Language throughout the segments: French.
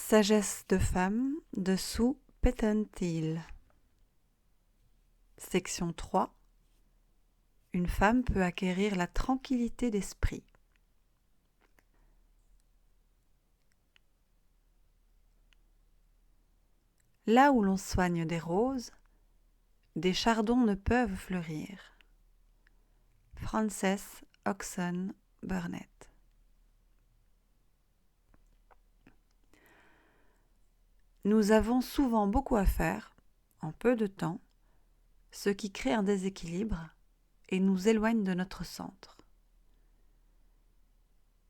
Sagesse de femme de Sue Pettentil. Section 3. Une femme peut acquérir la tranquillité d'esprit. Là où l'on soigne des roses, des chardons ne peuvent fleurir. Frances Hodgson Burnett. Nous avons souvent beaucoup à faire, en peu de temps, ce qui crée un déséquilibre et nous éloigne de notre centre.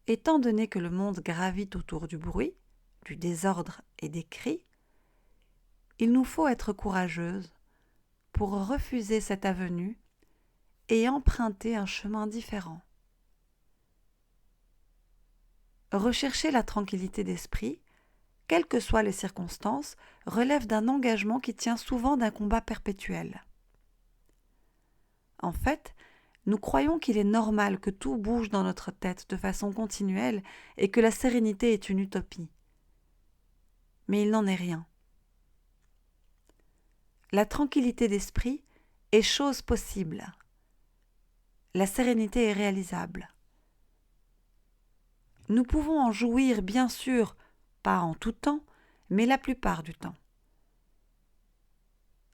Étant donné que le monde gravite autour du bruit, du désordre et des cris, il nous faut être courageuses pour refuser cette avenue et emprunter un chemin différent. Rechercher la tranquillité d'esprit, quelles que soient les circonstances, relève d'un engagement qui tient souvent d'un combat perpétuel. En fait, nous croyons qu'il est normal que tout bouge dans notre tête de façon continuelle et que la sérénité est une utopie. Mais il n'en est rien. La tranquillité d'esprit est chose possible. La sérénité est réalisable. Nous pouvons en jouir, bien sûr, pas en tout temps, mais la plupart du temps.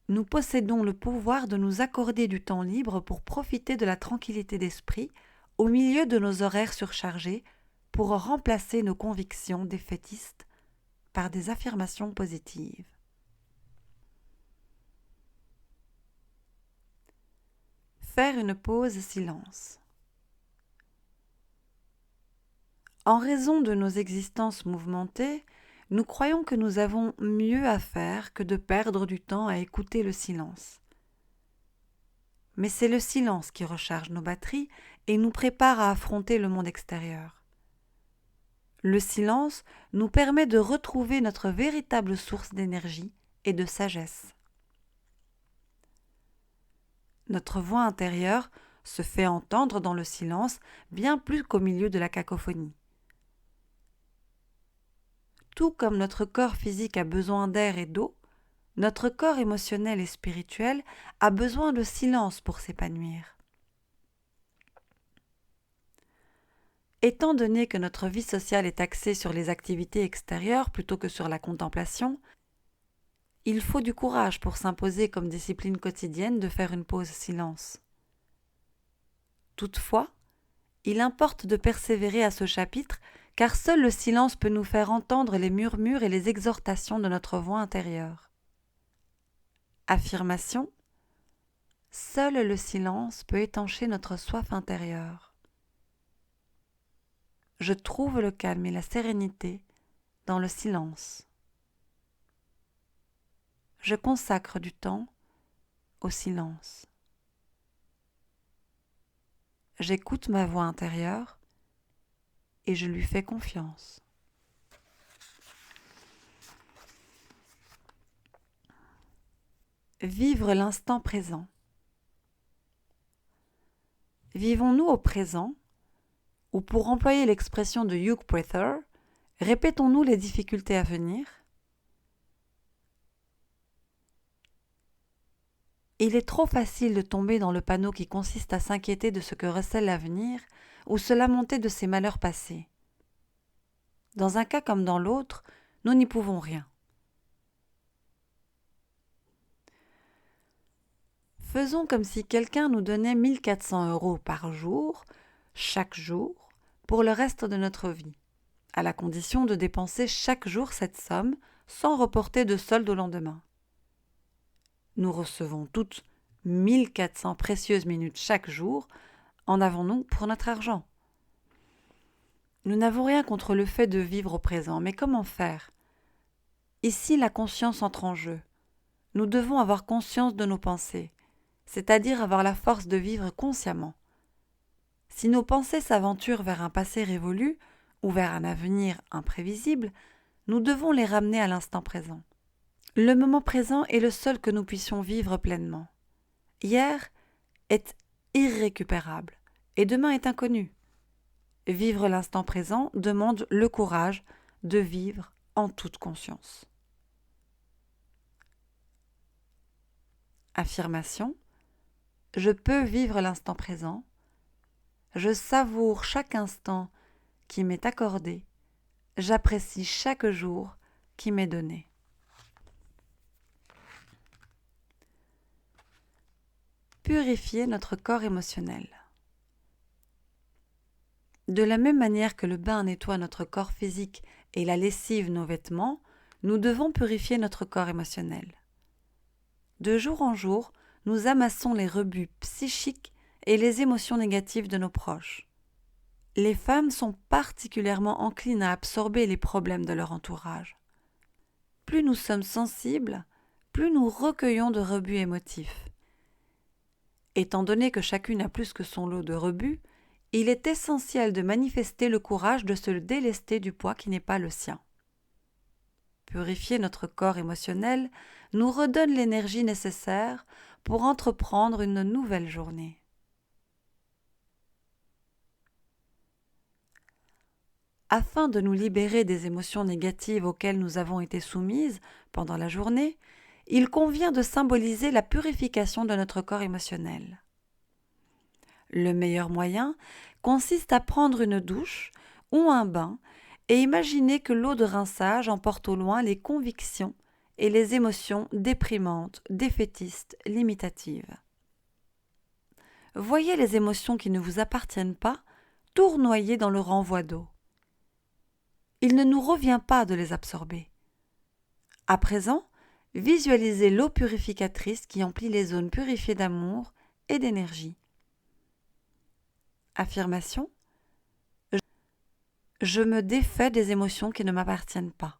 Nous possédons le pouvoir de nous accorder du temps libre pour profiter de la tranquillité d'esprit au milieu de nos horaires surchargés pour remplacer nos convictions défaitistes par des affirmations positives. Faire une pause silence. En raison de nos existences mouvementées, nous croyons que nous avons mieux à faire que de perdre du temps à écouter le silence. Mais c'est le silence qui recharge nos batteries et nous prépare à affronter le monde extérieur. Le silence nous permet de retrouver notre véritable source d'énergie et de sagesse. Notre voix intérieure se fait entendre dans le silence bien plus qu'au milieu de la cacophonie. Tout comme notre corps physique a besoin d'air et d'eau, notre corps émotionnel et spirituel a besoin de silence pour s'épanouir. Étant donné que notre vie sociale est axée sur les activités extérieures plutôt que sur la contemplation, il faut du courage pour s'imposer comme discipline quotidienne de faire une pause silence. Toutefois, il importe de persévérer à ce chapitre car seul le silence peut nous faire entendre les murmures et les exhortations de notre voix intérieure. Affirmation : seul le silence peut étancher notre soif intérieure. Je trouve le calme et la sérénité dans le silence. Je consacre du temps au silence. J'écoute ma voix intérieure et je lui fais confiance. Vivre l'instant présent. Vivons-nous au présent, ou pour employer l'expression de Hugh Prather, répétons-nous les difficultés à venir ? Il est trop facile de tomber dans le panneau qui consiste à s'inquiéter de ce que recèle l'avenir ou se lamenter de ses malheurs passés. Dans un cas comme dans l'autre, nous n'y pouvons rien. Faisons comme si quelqu'un nous donnait 1 400 € par jour, chaque jour, pour le reste de notre vie, à la condition de dépenser chaque jour cette somme sans reporter de solde au lendemain. Nous recevons toutes 1 400 précieuses minutes chaque jour. En avons-nous pour notre argent ? Nous n'avons rien contre le fait de vivre au présent, mais comment faire ? Ici, la conscience entre en jeu. Nous devons avoir conscience de nos pensées, c'est-à-dire avoir la force de vivre consciemment. Si nos pensées s'aventurent vers un passé révolu ou vers un avenir imprévisible, nous devons les ramener à l'instant présent. Le moment présent est le seul que nous puissions vivre pleinement. Hier est irrécupérable et demain est inconnu. Vivre l'instant présent demande le courage de vivre en toute conscience. Affirmation. Je peux vivre l'instant présent. Je savoure chaque instant qui m'est accordé. J'apprécie chaque jour qui m'est donné. Purifier notre corps émotionnel. De la même manière que le bain nettoie notre corps physique et la lessive nos vêtements, nous devons purifier notre corps émotionnel. De jour en jour, nous amassons les rebuts psychiques et les émotions négatives de nos proches. Les femmes sont particulièrement enclines à absorber les problèmes de leur entourage. Plus nous sommes sensibles, plus nous recueillons de rebuts émotifs. Étant donné que chacune a plus que son lot de rebuts, il est essentiel de manifester le courage de se délester du poids qui n'est pas le sien. Purifier notre corps émotionnel nous redonne l'énergie nécessaire pour entreprendre une nouvelle journée. Afin de nous libérer des émotions négatives auxquelles nous avons été soumises pendant la journée, il convient de symboliser la purification de notre corps émotionnel. Le meilleur moyen consiste à prendre une douche ou un bain et imaginer que l'eau de rinçage emporte au loin les convictions et les émotions déprimantes, défaitistes, limitatives. Voyez les émotions qui ne vous appartiennent pas tournoyer dans le renvoi d'eau. Il ne nous revient pas de les absorber. À présent, visualisez l'eau purificatrice qui emplit les zones purifiées d'amour et d'énergie. Affirmation. Je me défais des émotions qui ne m'appartiennent pas.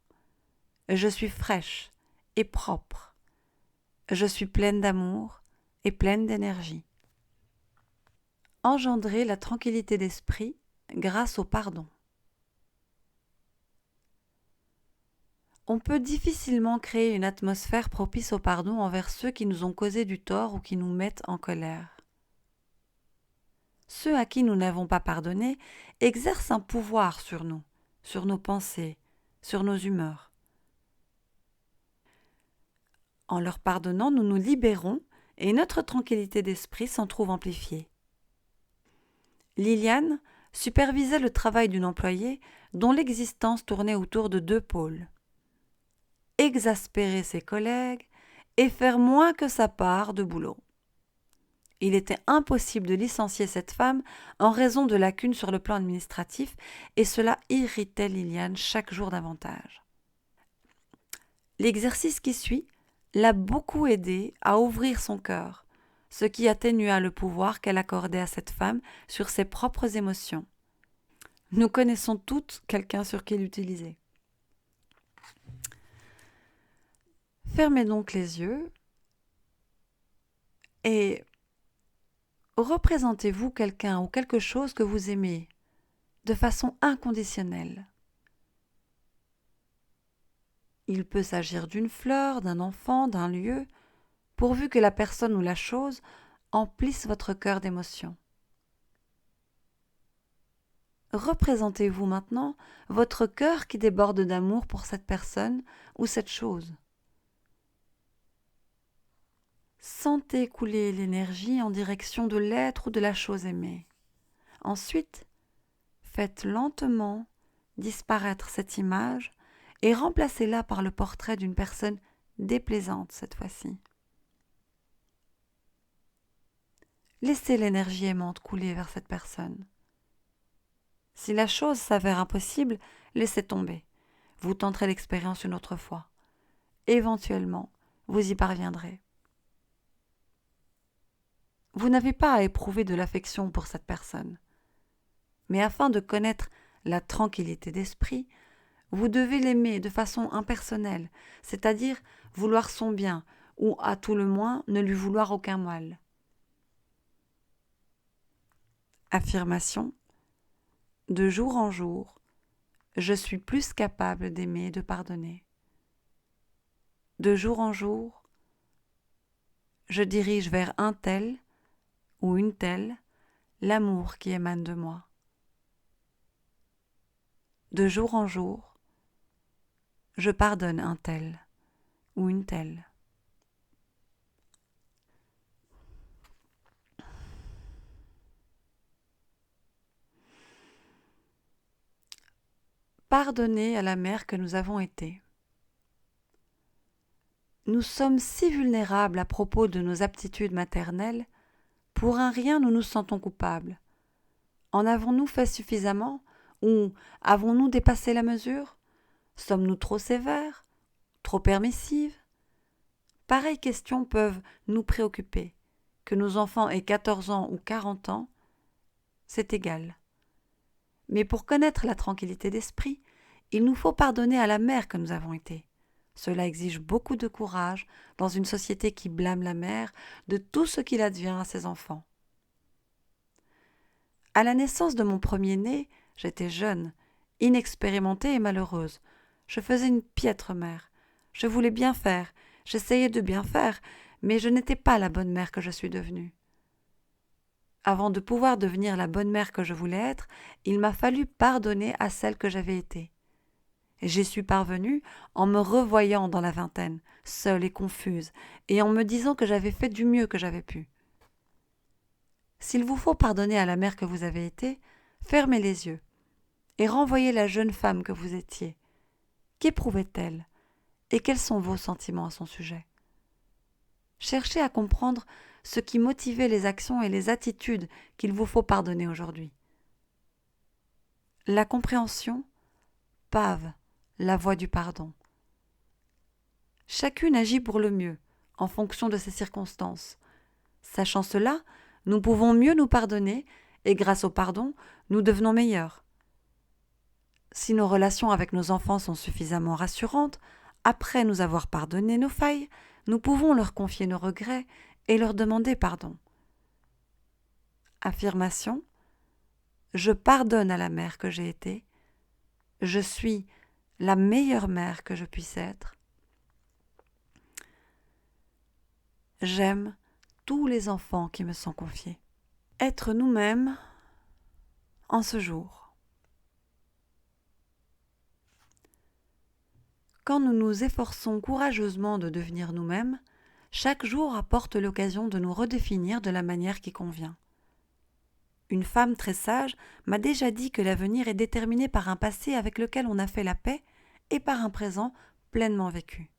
Je suis fraîche et propre. Je suis pleine d'amour et pleine d'énergie. Engendrer la tranquillité d'esprit grâce au pardon. On peut difficilement créer une atmosphère propice au pardon envers ceux qui nous ont causé du tort ou qui nous mettent en colère. Ceux à qui nous n'avons pas pardonné exercent un pouvoir sur nous, sur nos pensées, sur nos humeurs. En leur pardonnant, nous nous libérons et notre tranquillité d'esprit s'en trouve amplifiée. Liliane supervisait le travail d'une employée dont l'existence tournait autour de 2 pôles. Exaspérer ses collègues et faire moins que sa part de boulot. Il était impossible de licencier cette femme en raison de lacunes sur le plan administratif et cela irritait Liliane chaque jour davantage. L'exercice qui suit l'a beaucoup aidée à ouvrir son cœur, ce qui atténua le pouvoir qu'elle accordait à cette femme sur ses propres émotions. Nous connaissons toutes quelqu'un sur qui l'utiliser. Fermez donc les yeux et représentez-vous quelqu'un ou quelque chose que vous aimez de façon inconditionnelle. Il peut s'agir d'une fleur, d'un enfant, d'un lieu, pourvu que la personne ou la chose emplisse votre cœur d'émotion. Représentez-vous maintenant votre cœur qui déborde d'amour pour cette personne ou cette chose. Sentez couler l'énergie en direction de l'être ou de la chose aimée. Ensuite, faites lentement disparaître cette image et remplacez-la par le portrait d'une personne déplaisante cette fois-ci. Laissez l'énergie aimante couler vers cette personne. Si la chose s'avère impossible, laissez tomber. Vous tenterez l'expérience une autre fois. Éventuellement, vous y parviendrez. Vous n'avez pas à éprouver de l'affection pour cette personne. Mais afin de connaître la tranquillité d'esprit, vous devez l'aimer de façon impersonnelle, c'est-à-dire vouloir son bien, ou à tout le moins ne lui vouloir aucun mal. Affirmation. De jour en jour, je suis plus capable d'aimer et de pardonner. De jour en jour, je dirige vers un tel ou une telle l'amour qui émane de moi. De jour en jour, Je pardonne un tel ou une telle. Pardonner à la mère que nous avons été. Nous sommes si vulnérables à propos de nos aptitudes maternelles, pour un rien nous nous sentons coupables. En avons-nous fait suffisamment ou avons-nous dépassé la mesure? Sommes-nous trop sévères? Trop permissives? Pareilles questions peuvent nous préoccuper. Que nos enfants aient 14 ans ou 40 ans, c'est égal. Mais pour connaître la tranquillité d'esprit, il nous faut pardonner à la mère que nous avons été. Cela exige beaucoup de courage dans une société qui blâme la mère de tout ce qu'il advient à ses enfants. À la naissance de mon premier-né, j'étais jeune, inexpérimentée et malheureuse. Je faisais une piètre mère. Je voulais bien faire, j'essayais de bien faire, mais je n'étais pas la bonne mère que je suis devenue. Avant de pouvoir devenir la bonne mère que je voulais être, il m'a fallu pardonner à celle que j'avais été. Et j'y suis parvenue en me revoyant dans la vingtaine, seule et confuse, et en me disant que j'avais fait du mieux que j'avais pu. S'il vous faut pardonner à la mère que vous avez été, fermez les yeux et renvoyez la jeune femme que vous étiez. Qu'éprouvait-elle et quels sont vos sentiments à son sujet? Cherchez à comprendre ce qui motivait les actions et les attitudes qu'il vous faut pardonner aujourd'hui. La compréhension pave la voie du pardon. Chacune agit pour le mieux, en fonction de ses circonstances. Sachant cela, nous pouvons mieux nous pardonner et grâce au pardon, nous devenons meilleurs. Si nos relations avec nos enfants sont suffisamment rassurantes, après nous avoir pardonné nos failles, nous pouvons leur confier nos regrets et leur demander pardon. Affirmation: je pardonne à la mère que j'ai été. Je suis la meilleure mère que je puisse être. J'aime tous les enfants qui me sont confiés. Être nous-mêmes en ce jour. Quand nous nous efforçons courageusement de devenir nous-mêmes, chaque jour apporte l'occasion de nous redéfinir de la manière qui convient. Une femme très sage m'a déjà dit que l'avenir est déterminé par un passé avec lequel on a fait la paix et par un présent pleinement vécu.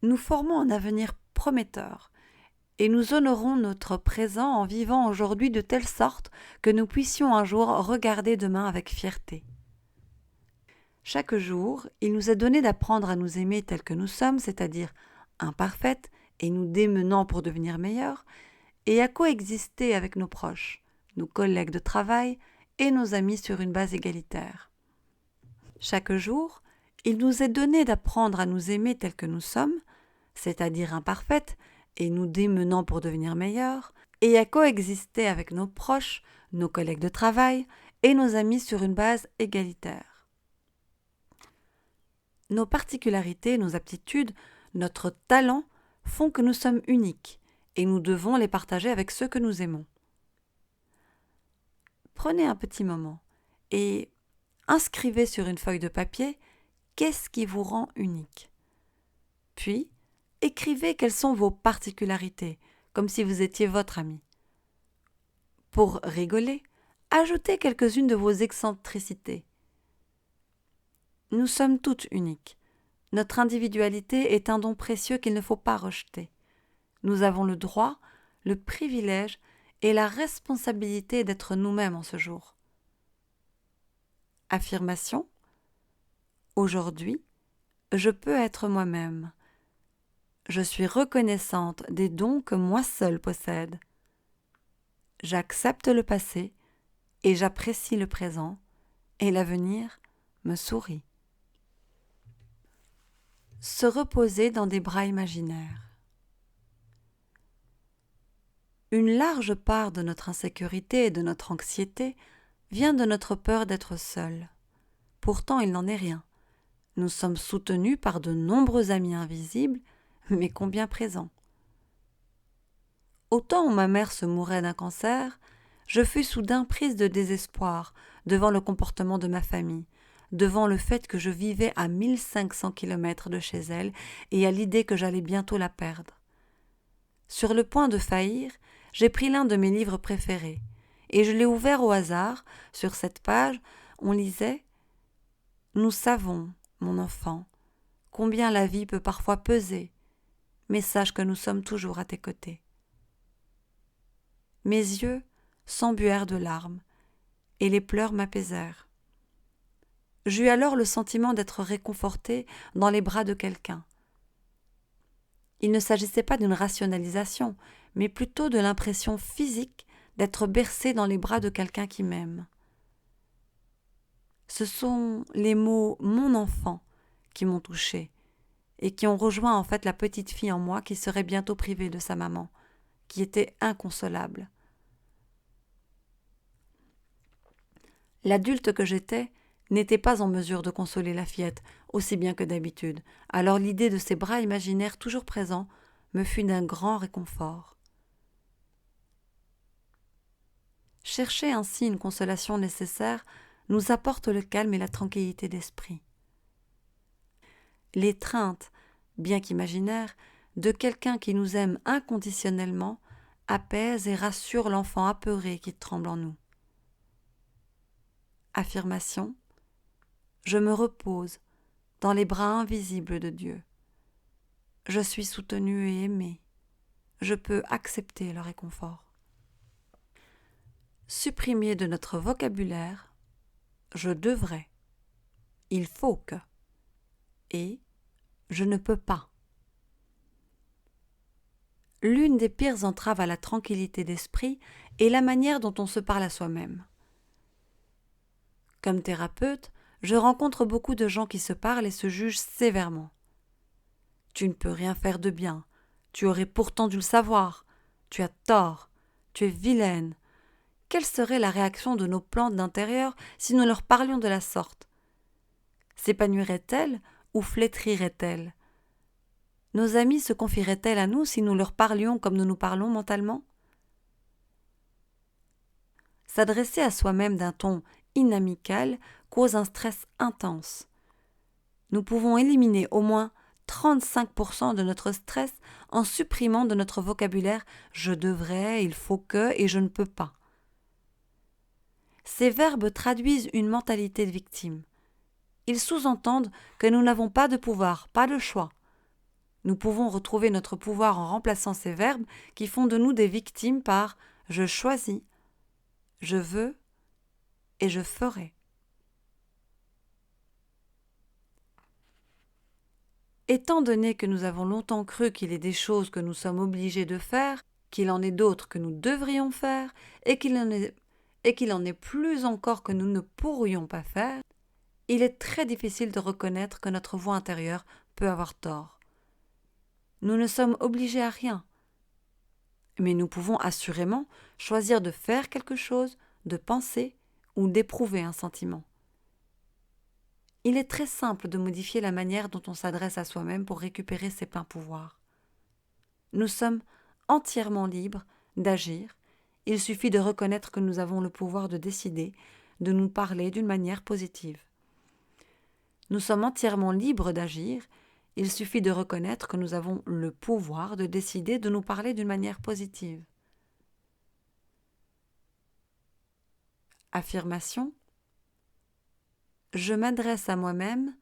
Nous formons un avenir prometteur et nous honorons notre présent en vivant aujourd'hui de telle sorte que nous puissions un jour regarder demain avec fierté. Chaque jour, il nous est donné d'apprendre à nous aimer tels que nous sommes, c'est-à-dire imparfaites et nous démenant pour devenir meilleurs, et à coexister avec nos proches, nos collègues de travail et nos amis sur une base égalitaire. Chaque jour, il nous est donné d'apprendre à nous aimer tels que nous sommes, c'est-à-dire imparfaites et nous démenant pour devenir meilleurs, et à coexister avec nos proches, nos collègues de travail et nos amis sur une base égalitaire. Nos particularités, nos aptitudes, notre talent font que nous sommes uniques et nous devons les partager avec ceux que nous aimons. Prenez un petit moment et inscrivez sur une feuille de papier qu'est-ce qui vous rend unique. Puis, écrivez quelles sont vos particularités, comme si vous étiez votre ami. Pour rigoler, ajoutez quelques-unes de vos excentricités. Nous sommes toutes uniques. Notre individualité est un don précieux qu'il ne faut pas rejeter. Nous avons le droit, le privilège et la responsabilité d'être nous-mêmes en ce jour. Affirmation: aujourd'hui, je peux être moi-même. Je suis reconnaissante des dons que moi seule possède. J'accepte le passé et j'apprécie le présent, et l'avenir me sourit. Se reposer dans des bras imaginaires. Une large part de notre insécurité et de notre anxiété vient de notre peur d'être seul. Pourtant, il n'en est rien. Nous sommes soutenus par de nombreux amis invisibles, mais combien présents. Au temps où ma mère se mourait d'un cancer, je fus soudain prise de désespoir devant le comportement de ma famille, devant le fait que je vivais à 1500 kilomètres de chez elle et à l'idée que j'allais bientôt la perdre. Sur le point de faillir, j'ai pris l'un de mes livres préférés et je l'ai ouvert au hasard. Sur cette page, on lisait « Nous savons, mon enfant, combien la vie peut parfois peser, mais sache que nous sommes toujours à tes côtés. » Mes yeux s'embuèrent de larmes et les pleurs m'apaisèrent. J'eus alors le sentiment d'être réconfortée dans les bras de quelqu'un. Il ne s'agissait pas d'une rationalisation, mais plutôt de l'impression physique d'être bercée dans les bras de quelqu'un qui m'aime. Ce sont les mots « mon enfant » qui m'ont touchée et qui ont rejoint en fait la petite fille en moi qui serait bientôt privée de sa maman, qui était inconsolable. L'adulte que j'étais n'était pas en mesure de consoler la fillette aussi bien que d'habitude, alors l'idée de ces bras imaginaires toujours présents me fut d'un grand réconfort. Chercher ainsi une consolation nécessaire nous apporte le calme et la tranquillité d'esprit. L'étreinte, bien qu'imaginaire, de quelqu'un qui nous aime inconditionnellement apaise et rassure l'enfant apeuré qui tremble en nous. Affirmation: je me repose dans les bras invisibles de Dieu. Je suis soutenue et aimée. Je peux accepter le réconfort. Supprimer de notre vocabulaire je devrais, il faut que et je ne peux pas. L'une des pires entraves à la tranquillité d'esprit est la manière dont on se parle à soi-même. Comme thérapeute, je rencontre beaucoup de gens qui se parlent et se jugent sévèrement. Tu ne peux rien faire de bien, tu aurais pourtant dû le savoir, tu as tort, tu es vilaine. Quelle serait la réaction de nos plantes d'intérieur si nous leur parlions de la sorte? S'épanouiraient-elles ou flétriraient-elles? Nos amis se confieraient-elles à nous si nous leur parlions comme nous nous parlons mentalement? S'adresser à soi-même d'un ton inamical cause un stress intense. Nous pouvons éliminer au moins 35% de notre stress en supprimant de notre vocabulaire « je devrais »,« il faut que » et « je ne peux pas ». Ces verbes traduisent une mentalité de victime. Ils sous-entendent que nous n'avons pas de pouvoir, pas de choix. Nous pouvons retrouver notre pouvoir en remplaçant ces verbes qui font de nous des victimes par « je choisis »,« je veux » et « je ferai ». Étant donné que nous avons longtemps cru qu'il est des choses que nous sommes obligés de faire, qu'il en est d'autres que nous devrions faire, et qu'il en est plus encore que nous ne pourrions pas faire, il est très difficile de reconnaître que notre voix intérieure peut avoir tort. Nous ne sommes obligés à rien, mais nous pouvons assurément choisir de faire quelque chose, de penser ou d'éprouver un sentiment. Il est très simple de modifier la manière dont on s'adresse à soi-même pour récupérer ses pleins pouvoirs. Nous sommes entièrement libres d'agir. Il suffit de reconnaître que nous avons le pouvoir de décider, de nous parler d'une manière positive. Nous sommes entièrement libres d'agir. Il suffit de reconnaître que nous avons le pouvoir de décider de nous parler d'une manière positive. Affirmation: je m'adresse à moi-même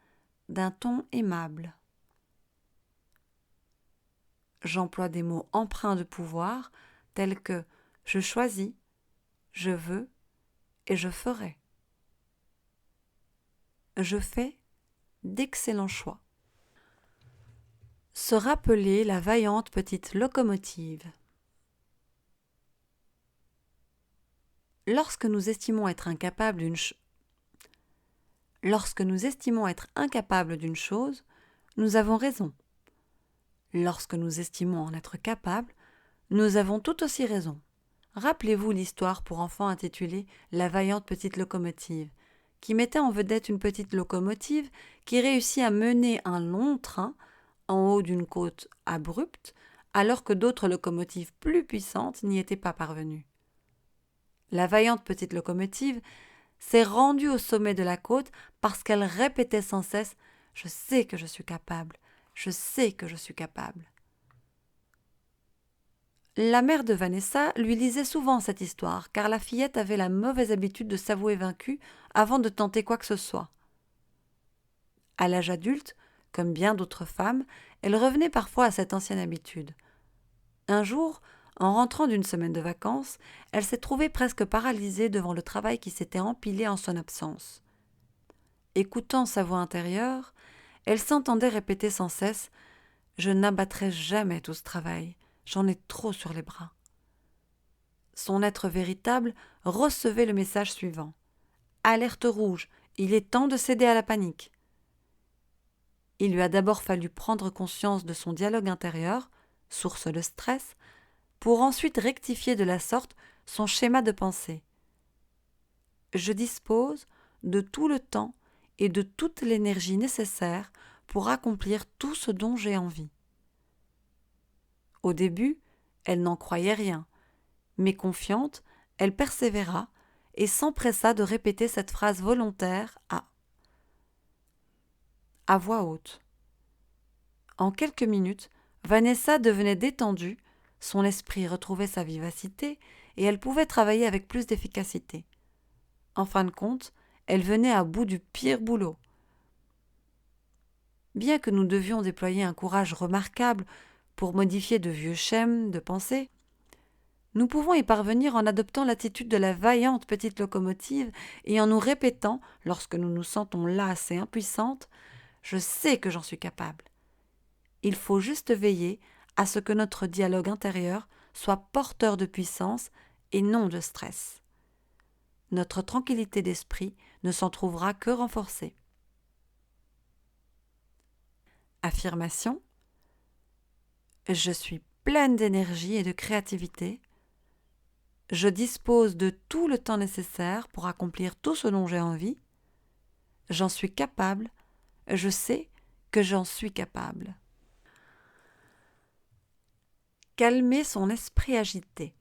d'un ton aimable. J'emploie des mots empreints de pouvoir tels que je choisis, je veux et je ferai. Je fais d'excellents choix. Se rappeler la vaillante petite locomotive. Lorsque nous estimons être incapables d'une chose, nous avons raison. Lorsque nous estimons en être capables, nous avons tout aussi raison. Rappelez-vous l'histoire pour enfants intitulée « La vaillante petite locomotive », qui mettait en vedette une petite locomotive qui réussit à mener un long train en haut d'une côte abrupte, alors que d'autres locomotives plus puissantes n'y étaient pas parvenues. La vaillante petite locomotive s'est rendue au sommet de la côte parce qu'elle répétait sans cesse « Je sais que je suis capable, je sais que je suis capable ». La mère de Vanessa lui lisait souvent cette histoire, car la fillette avait la mauvaise habitude de s'avouer vaincue avant de tenter quoi que ce soit. À l'âge adulte, comme bien d'autres femmes, elle revenait parfois à cette ancienne habitude. Un jour, en rentrant d'une semaine de vacances, elle s'est trouvée presque paralysée devant le travail qui s'était empilé en son absence. Écoutant sa voix intérieure, elle s'entendait répéter sans cesse « Je n'abattrai jamais tout ce travail, j'en ai trop sur les bras ». Son être véritable recevait le message suivant. Alerte rouge, il est temps de céder à la panique. Il lui a d'abord fallu prendre conscience de son dialogue intérieur, source de stress, pour ensuite rectifier de la sorte son schéma de pensée. Je dispose de tout le temps et de toute l'énergie nécessaire pour accomplir tout ce dont j'ai envie. Au début, elle n'en croyait rien, mais confiante, elle persévéra et s'empressa de répéter cette phrase volontaire à voix haute. En quelques minutes, Vanessa devenait détendue, son esprit retrouvait sa vivacité et elle pouvait travailler avec plus d'efficacité. En fin de compte, elle venait à bout du pire boulot. Bien que nous devions déployer un courage remarquable pour modifier de vieux schèmes de pensée, nous pouvons y parvenir en adoptant l'attitude de la vaillante petite locomotive et en nous répétant, lorsque nous nous sentons lasses et impuissantes, « Je sais que j'en suis capable ». Il faut juste veiller à ce que notre dialogue intérieur soit porteur de puissance et non de stress. Notre tranquillité d'esprit ne s'en trouvera que renforcée. Affirmation. Je suis pleine d'énergie et de créativité. Je dispose de tout le temps nécessaire pour accomplir tout ce dont j'ai envie. J'en suis capable. Je sais que j'en suis capable. Calmer son esprit agité.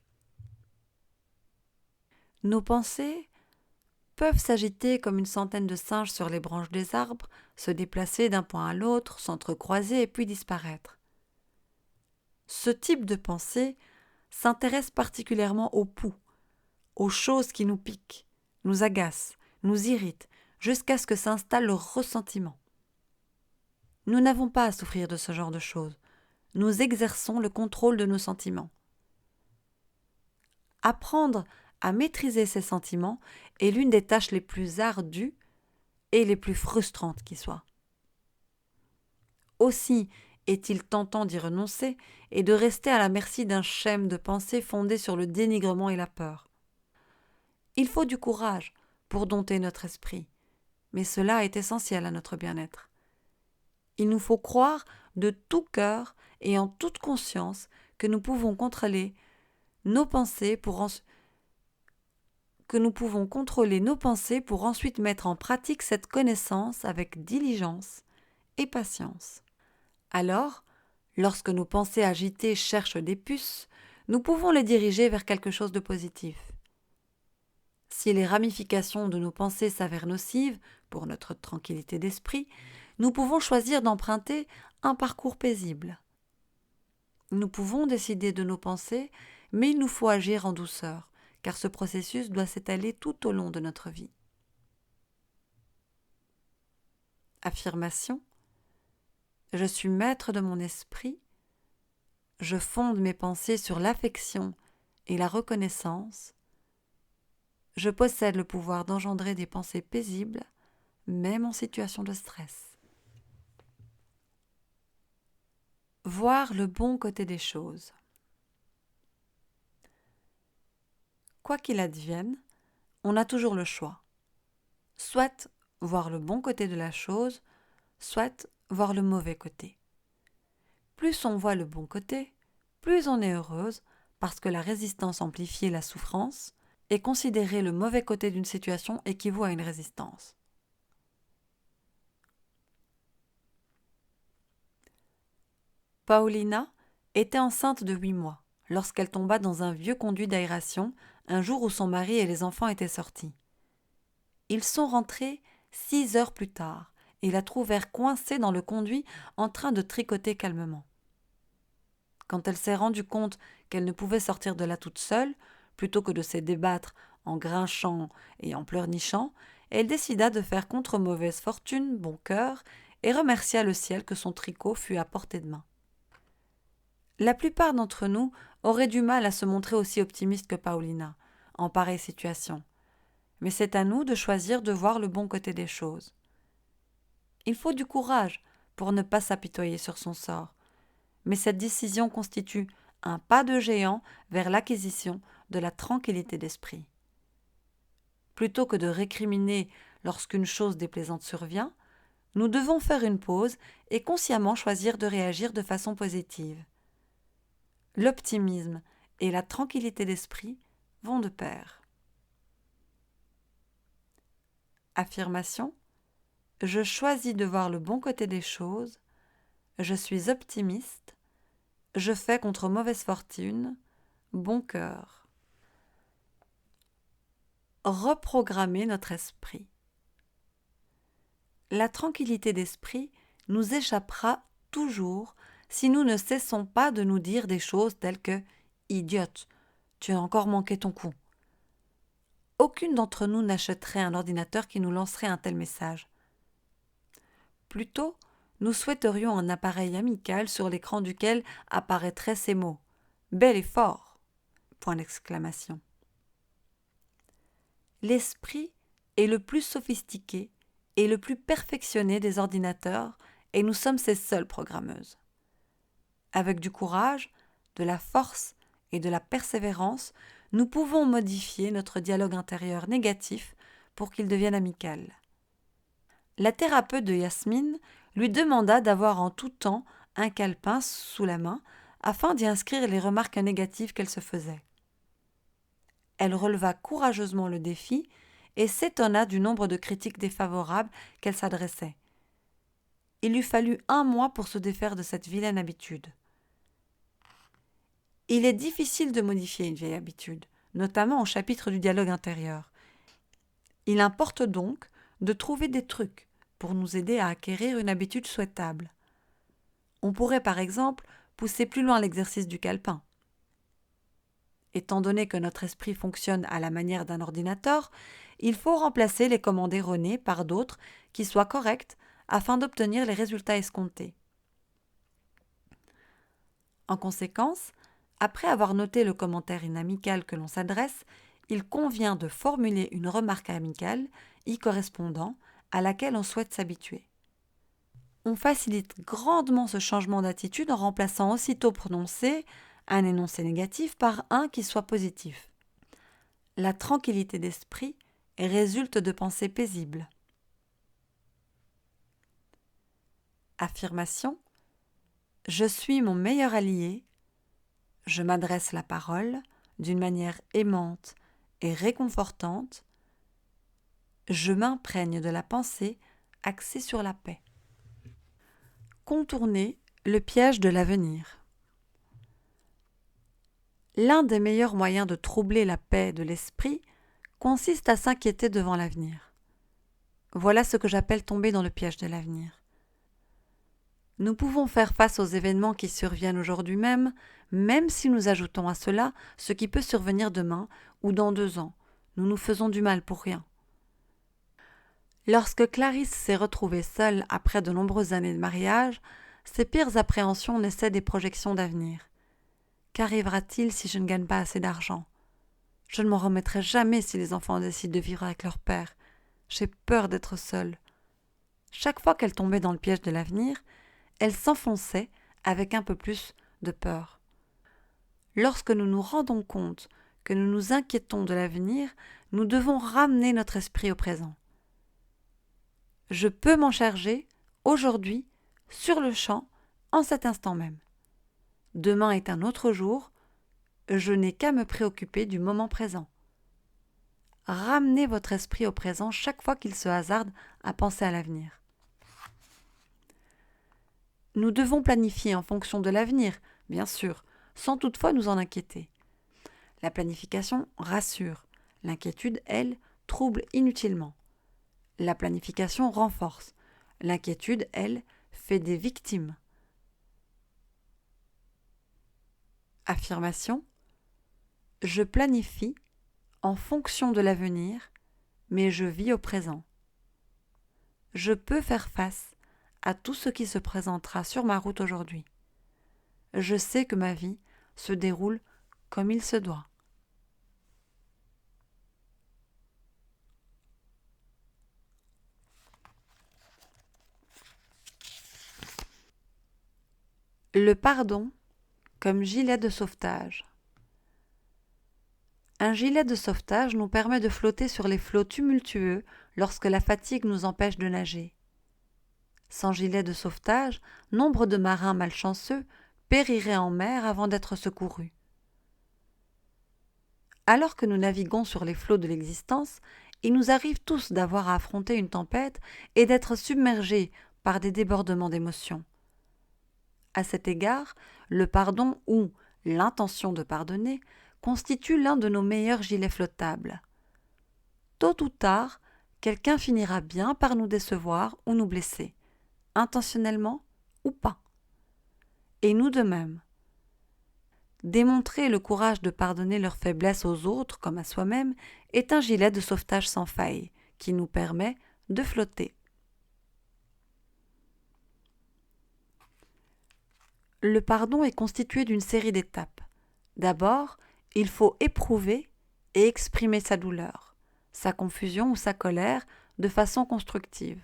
Nos pensées peuvent s'agiter comme une centaine de singes sur les branches des arbres, se déplacer d'un point à l'autre, s'entrecroiser et puis disparaître. Ce type de pensée s'intéresse particulièrement au pouls, aux choses qui nous piquent, nous agacent, nous irritent, jusqu'à ce que s'installe le ressentiment. Nous n'avons pas à souffrir de ce genre de choses. Nous exerçons le contrôle de nos sentiments. Apprendre à maîtriser ces sentiments est l'une des tâches les plus ardues et les plus frustrantes qui soient. Aussi est-il tentant d'y renoncer et de rester à la merci d'un schème de pensée fondé sur le dénigrement et la peur. Il faut du courage pour dompter notre esprit, mais cela est essentiel à notre bien-être. Il nous faut croire de tout cœur et en toute conscience que nous pouvons contrôler nos pensées pour ensuite mettre en pratique cette connaissance avec diligence et patience. Alors, lorsque nos pensées agitées cherchent des puces, nous pouvons les diriger vers quelque chose de positif. Si les ramifications de nos pensées s'avèrent nocives pour notre tranquillité d'esprit, nous pouvons choisir d'emprunter un parcours paisible. Nous pouvons décider de nos pensées, mais il nous faut agir en douceur, car ce processus doit s'étaler tout au long de notre vie. Affirmation. Je suis maître de mon esprit. Je fonde mes pensées sur l'affection et la reconnaissance. Je possède le pouvoir d'engendrer des pensées paisibles, même en situation de stress. Voir le bon côté des choses. Quoi qu'il advienne, on a toujours le choix. Soit voir le bon côté de la chose, soit voir le mauvais côté. Plus on voit le bon côté, plus on est heureuse parce que la résistance amplifie la souffrance et considérer le mauvais côté d'une situation équivaut à une résistance. Paulina était enceinte de 8 mois lorsqu'elle tomba dans un vieux conduit d'aération un jour où son mari et les enfants étaient sortis. Ils sont rentrés 6 heures plus tard et la trouvèrent coincée dans le conduit en train de tricoter calmement. Quand elle s'est rendue compte qu'elle ne pouvait sortir de là toute seule, plutôt que de se débattre en grinchant et en pleurnichant, elle décida de faire contre mauvaise fortune bon cœur et remercia le ciel que son tricot fût à portée de main. La plupart d'entre nous auraient du mal à se montrer aussi optimistes que Paulina en pareille situation, mais c'est à nous de choisir de voir le bon côté des choses. Il faut du courage pour ne pas s'apitoyer sur son sort, mais cette décision constitue un pas de géant vers l'acquisition de la tranquillité d'esprit. Plutôt que de récriminer lorsqu'une chose déplaisante survient, nous devons faire une pause et consciemment choisir de réagir de façon positive. L'optimisme et la tranquillité d'esprit vont de pair. Affirmation : je choisis de voir le bon côté des choses, je suis optimiste, je fais contre mauvaise fortune, bon cœur. Reprogrammer notre esprit. La tranquillité d'esprit nous échappera toujours si nous ne cessons pas de nous dire des choses telles que « idiote, tu as encore manqué ton coup ». Aucune d'entre nous n'achèterait un ordinateur qui nous lancerait un tel message. Plutôt, nous souhaiterions un appareil amical sur l'écran duquel apparaîtraient ces mots « bel et fort ». L'esprit est le plus sophistiqué et le plus perfectionné des ordinateurs et nous sommes ses seules programmeuses. Avec du courage, de la force et de la persévérance, nous pouvons modifier notre dialogue intérieur négatif pour qu'il devienne amical. La thérapeute de Yasmine lui demanda d'avoir en tout temps un calepin sous la main afin d'y inscrire les remarques négatives qu'elle se faisait. Elle releva courageusement le défi et s'étonna du nombre de critiques défavorables qu'elle s'adressait. Il lui fallut 1 mois pour se défaire de cette vilaine habitude. Il est difficile de modifier une vieille habitude, notamment au chapitre du dialogue intérieur. Il importe donc de trouver des trucs pour nous aider à acquérir une habitude souhaitable. On pourrait par exemple pousser plus loin l'exercice du calepin. Étant donné que notre esprit fonctionne à la manière d'un ordinateur, il faut remplacer les commandes erronées par d'autres qui soient correctes afin d'obtenir les résultats escomptés. En conséquence, après avoir noté le commentaire inamical que l'on s'adresse, il convient de formuler une remarque amicale y correspondant à laquelle on souhaite s'habituer. On facilite grandement ce changement d'attitude en remplaçant aussitôt prononcé un énoncé négatif par un qui soit positif. La tranquillité d'esprit résulte de pensées paisibles. Affirmation : je suis mon meilleur allié, je m'adresse la parole d'une manière aimante et réconfortante, je m'imprègne de la pensée axée sur la paix. Contourner le piège de l'avenir. L'un des meilleurs moyens de troubler la paix de l'esprit consiste à s'inquiéter devant l'avenir. Voilà ce que j'appelle tomber dans le piège de l'avenir. Nous pouvons faire face aux événements qui surviennent aujourd'hui même si nous ajoutons à cela ce qui peut survenir demain ou dans 2 ans. Nous nous faisons du mal pour rien. Lorsque Clarisse s'est retrouvée seule après de nombreuses années de mariage, ses pires appréhensions naissaient des projections d'avenir. Qu'arrivera-t-il si je ne gagne pas assez d'argent ? Je ne m'en remettrai jamais si les enfants décident de vivre avec leur père. J'ai peur d'être seule. Chaque fois qu'elle tombait dans le piège de l'avenir, elle s'enfonçait avec un peu plus de peur. Lorsque nous nous rendons compte que nous nous inquiétons de l'avenir, nous devons ramener notre esprit au présent. Je peux m'en charger aujourd'hui, sur le champ, en cet instant même. Demain est un autre jour, je n'ai qu'à me préoccuper du moment présent. Ramenez votre esprit au présent chaque fois qu'il se hasarde à penser à l'avenir. Nous devons planifier en fonction de l'avenir, bien sûr, sans toutefois nous en inquiéter. La planification rassure, l'inquiétude, elle, trouble inutilement. La planification renforce. L'inquiétude, elle, fait des victimes. Affirmation. Je planifie en fonction de l'avenir, mais je vis au présent. Je peux faire face à tout ce qui se présentera sur ma route aujourd'hui. Je sais que ma vie se déroule comme il se doit. Le pardon comme gilet de sauvetage. Un gilet de sauvetage nous permet de flotter sur les flots tumultueux lorsque la fatigue nous empêche de nager. Sans gilet de sauvetage, nombre de marins malchanceux périraient en mer avant d'être secourus. Alors que nous naviguons sur les flots de l'existence, il nous arrive tous d'avoir à affronter une tempête et d'être submergés par des débordements d'émotions. À cet égard, le pardon ou l'intention de pardonner constitue l'un de nos meilleurs gilets flottables. Tôt ou tard, quelqu'un finira bien par nous décevoir ou nous blesser, intentionnellement ou pas. Et nous de même. Démontrer le courage de pardonner leurs faiblesses aux autres comme à soi-même est un gilet de sauvetage sans faille qui nous permet de flotter. Le pardon est constitué d'une série d'étapes. D'abord, il faut éprouver et exprimer sa douleur, sa confusion ou sa colère de façon constructive.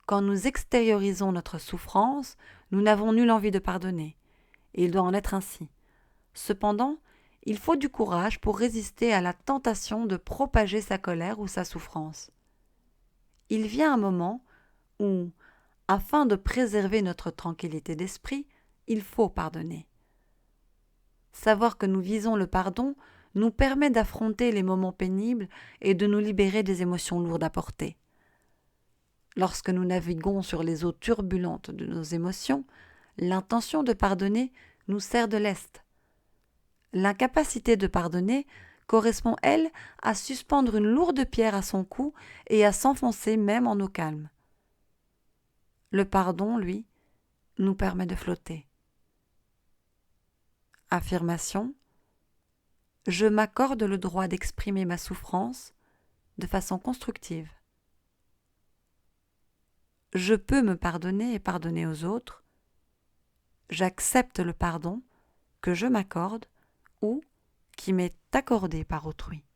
Quand nous extériorisons notre souffrance, nous n'avons nulle envie de pardonner. Il doit en être ainsi. Cependant, il faut du courage pour résister à la tentation de propager sa colère ou sa souffrance. Il vient un moment où, afin de préserver notre tranquillité d'esprit, il faut pardonner. Savoir que nous visons le pardon nous permet d'affronter les moments pénibles et de nous libérer des émotions lourdes à porter. Lorsque nous naviguons sur les eaux turbulentes de nos émotions, l'intention de pardonner nous sert de lest. L'incapacité de pardonner correspond, elle, à suspendre une lourde pierre à son cou et à s'enfoncer même en eau calme. Le pardon, lui, nous permet de flotter. Affirmation. Je m'accorde le droit d'exprimer ma souffrance de façon constructive. Je peux me pardonner et pardonner aux autres. J'accepte le pardon que je m'accorde ou qui m'est accordé par autrui.